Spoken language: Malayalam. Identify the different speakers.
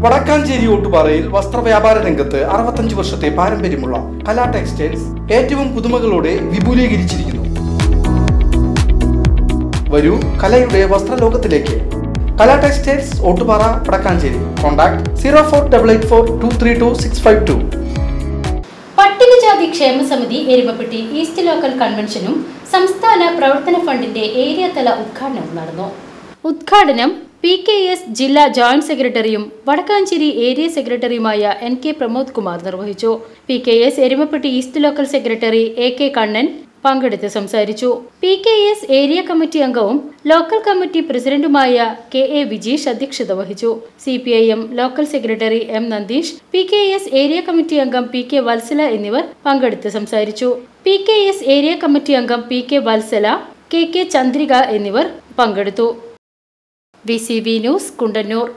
Speaker 1: വടക്കാഞ്ചേരി ഓട്ടുപാറയിൽ വസ്ത്രവ്യാപാര രംഗത്ത് 65 വർഷത്തെ പാരമ്പര്യമുള്ള കലാ ടെക്സ്റ്റൈൽസ് ഏറ്റവും പുതുമകളോടെ വിപുലീകരിച്ചിരിക്കുന്നു. വരൂ കലയുടെ വസ്ത്രലോകത്തിലേക്ക്. കലാ ടെക്സ്റ്റൈൽസ് ഓട്ടുപാറ വടക്കാഞ്ചേരി. കോൺടാക്ട് 04884232
Speaker 2: പട്ടികജാതി ക്ഷേമ സമിതി എരുമപ്പെട്ടി ഈസ്റ്റ് ലോക്കൽ കൺവെൻഷനും സംസ്ഥാന പ്രവർത്തന ഫണ്ടിന്റെ ഏരിയ തല ഉദ്ഘാടനവും നടന്നു. ഉദ്ഘാടനം PKS ജില്ലാ ജോയിന്റ് സെക്രട്ടറിയും വടക്കാഞ്ചേരി ഏരിയ സെക്രട്ടറിയുമായ NK പ്രമോദ് കുമാർ നിർവഹിച്ചു. PKS Erumapetty east local secretary AK Kannan പങ്കെടുത്ത് സംസാരിച്ചു. PKS ഏരിയ കമ്മിറ്റി അംഗവും ലോക്കൽ കമ്മിറ്റി പ്രസിഡന്റുമായ KA വിജീഷ് അധ്യക്ഷത വഹിച്ചു. CPIM local secretary M Nandeesh, PKS area committee അംഗം PK വത്സല എന്നിവർ പങ്കെടുത്ത് സംസാരിച്ചു. PKS ഏരിയ കമ്മിറ്റി അംഗം PK വത്സല, KK ചന്ദ്രിക എന്നിവർ പങ്കെടുത്തു. VCV news Kundannoor.